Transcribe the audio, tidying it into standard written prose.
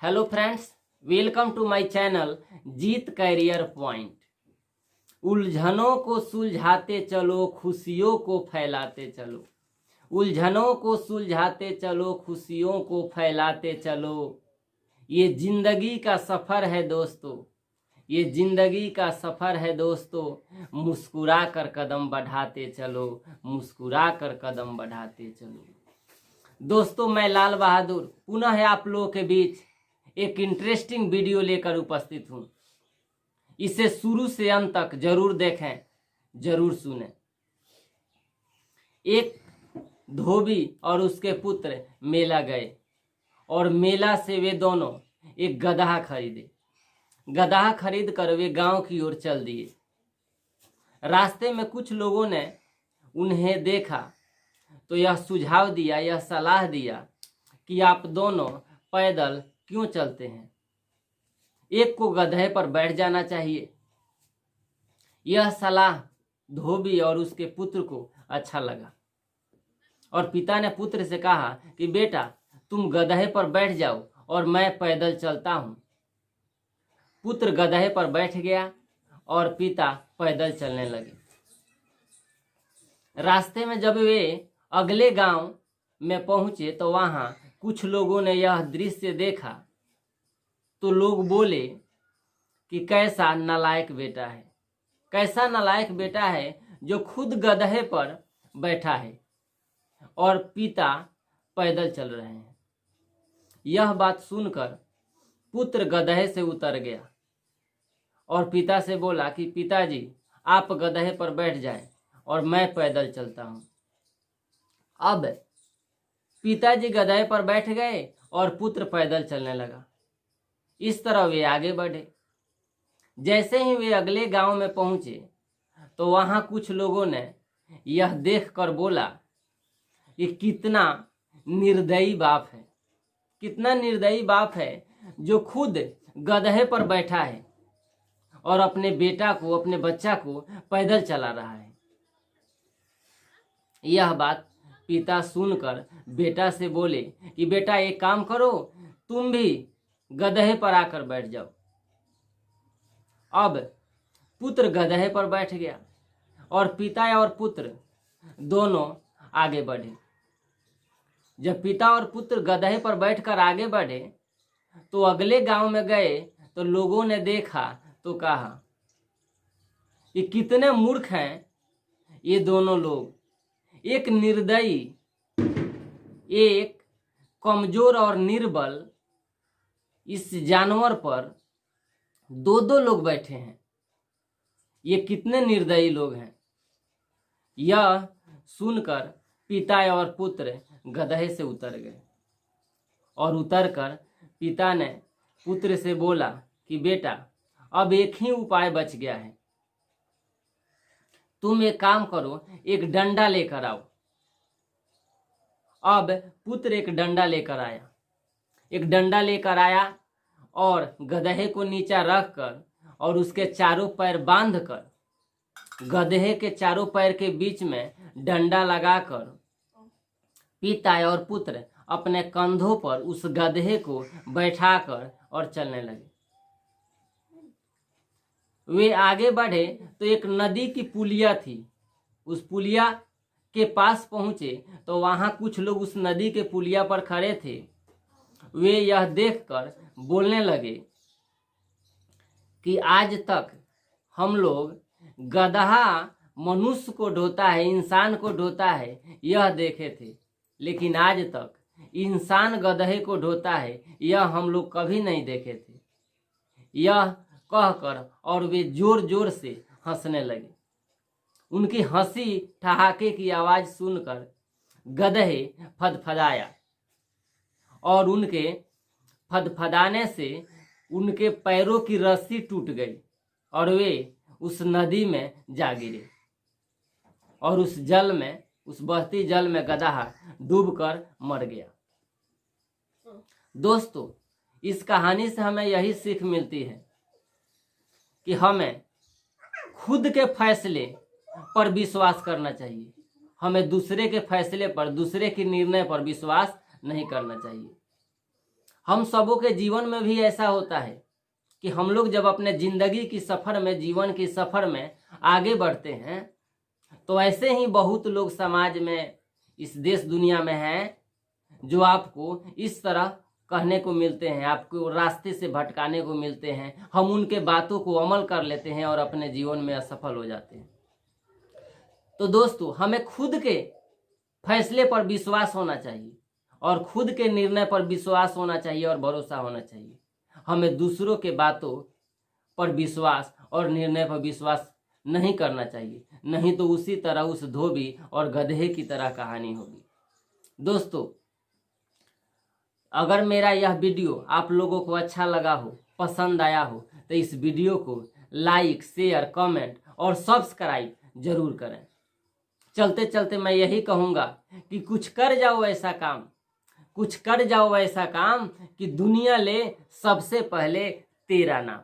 Hello friends, welcome to my channel Jeet career point. उलझनों को सुलझाते चलो, खुशियों को फैलाते चलो। उलझनों को सुलझाते चलो, खुशियों को फैलाते चलो। ये जिंदगी का सफर है दोस्तों, ये जिंदगी का सफर है दोस्तों। मुस्कुरा कर कदम बढ़ाते चलो, मुस्कुरा कर कदम बढ़ाते चलो। दोस्तों, मैं लाल बहादुर पुनः आप लोगों के बीच एक इंटरेस्टिंग वीडियो लेकर उपस्थित हूं। इसे शुरू से अंत तक जरूर देखें, जरूर सुनें। एक धोबी और उसके पुत्र मेला गए और मेला से वे दोनों एक गधा खरीदे। गधा खरीद कर वे गांव की ओर चल दिए। रास्ते में कुछ लोगों ने उन्हें देखा तो यह सुझाव दिया, यह सलाह दिया कि आप दोनों पैदल क्यों चलते हैं, एक को गधे पर बैठ जाना चाहिए। यह सलाह धोबी और उसके पुत्र को अच्छा लगा और पिता ने पुत्र से कहा कि बेटा, तुम गधे पर बैठ जाओ और मैं पैदल चलता हूं। पुत्र गधे पर बैठ गया और पिता पैदल चलने लगे। रास्ते में जब वे अगले गांव में पहुंचे तो वहां कुछ लोगों ने यह दृश्य देखा तो लोग बोले कि कैसा नालायक बेटा है, कैसा नालायक बेटा है जो खुद गधे पर बैठा है और पिता पैदल चल रहे हैं। यह बात सुनकर पुत्र गधे से उतर गया और पिता से बोला कि पिताजी, आप गधे पर बैठ जाएं और मैं पैदल चलता हूं। अब पिताजी गधे पर बैठ गए और पुत्र पैदल चलने लगा। इस तरह वे आगे बढ़े। जैसे ही वे अगले गांव में पहुंचे तो वहां कुछ लोगों ने यह देखकर बोला कि कितना निर्दयी बाप है, कितना निर्दयी बाप है जो खुद गधे पर बैठा है और अपने बेटा को, अपने बच्चा को पैदल चला रहा है। यह बात पिता सुनकर बेटा से बोले कि बेटा, एक काम करो, तुम भी गधे पर आकर बैठ जाओ। अब पुत्र गधे पर बैठ गया और पिता और पुत्र दोनों आगे बढ़े। जब पिता और पुत्र गधे पर बैठकर आगे बढ़े तो अगले गांव में गए तो लोगों ने देखा तो कहा कि कितने मूर्ख हैं ये दोनों लोग। एक निर्दयी, एक कमजोर और निर्बल इस जानवर पर दो दो लोग बैठे हैं। ये कितने निर्दयी लोग हैं। यह सुनकर पिता और पुत्र गधे से उतर गए और उतरकर पिता ने पुत्र से बोला कि बेटा, अब एक ही उपाय बच गया है। तुम एक काम करो, एक डंडा लेकर आओ। अब पुत्र एक डंडा लेकर आया, एक डंडा लेकर आया और गधे को नीचा रखकर और उसके चारों पैर बांधकर गधे के चारों पैर के बीच में डंडा लगाकर पिता और पुत्र अपने कंधों पर उस गधे को बैठाकर और चलने लगे। वे आगे बढ़े तो एक नदी की पुलिया थी। उस पुलिया के पास पहुंचे तो वहां कुछ लोग उस नदी के पुलिया पर खड़े थे। वे यह देखकर बोलने लगे कि आज तक हम लोग गधा मनुष्य को ढोता है, इंसान को ढोता है, यह देखे थे, लेकिन आज तक इंसान गधे को ढोता है यह हम लोग कभी नहीं देखे थे। यह कहकर और वे जोर जोर से हंसने लगे। उनकी हंसी ठहाके की आवाज सुनकर गधे फदफदाया और उनके फदफदाने से उनके पैरों की रस्सी टूट गई और वे उस नदी में जा गिरे और उस जल में, उस बहती जल में गधा डूबकर मर गया। दोस्तों, इस कहानी से हमें यही सीख मिलती है कि हमें खुद के फैसले पर विश्वास करना चाहिए। हमें दूसरे के फैसले पर, दूसरे के निर्णय पर विश्वास नहीं करना चाहिए। हम सबों के जीवन में भी ऐसा होता है कि हम लोग जब अपने जिंदगी की सफर में, जीवन की सफर में आगे बढ़ते हैं, तो ऐसे ही बहुत लोग समाज में, इस देश दुनिया में हैं जो आपको इस तरह कहने को मिलते हैं, आपको रास्ते से भटकाने को मिलते हैं। हम उनके बातों को अमल कर लेते हैं और अपने जीवन में असफल हो जाते हैं। तो दोस्तों, हमें खुद के फैसले पर विश्वास होना चाहिए और खुद के निर्णय पर विश्वास होना चाहिए और भरोसा होना चाहिए। हमें दूसरों के बातों पर विश्वास और निर्णय पर विश्वास नहीं करना चाहिए, नहीं तो उसी तरह उस धोबी और गधे की तरह कहानी होगी। दोस्तों, अगर मेरा यह वीडियो आप लोगों को अच्छा लगा हो, पसंद आया हो, तो इस वीडियो को लाइक, शेयर, कमेंट और सब्सक्राइब जरूर करें। चलते चलते मैं यही कहूँगा कि कुछ कर जाओ ऐसा काम, कुछ कर जाओ ऐसा काम कि दुनिया ले सबसे पहले तेरा नाम।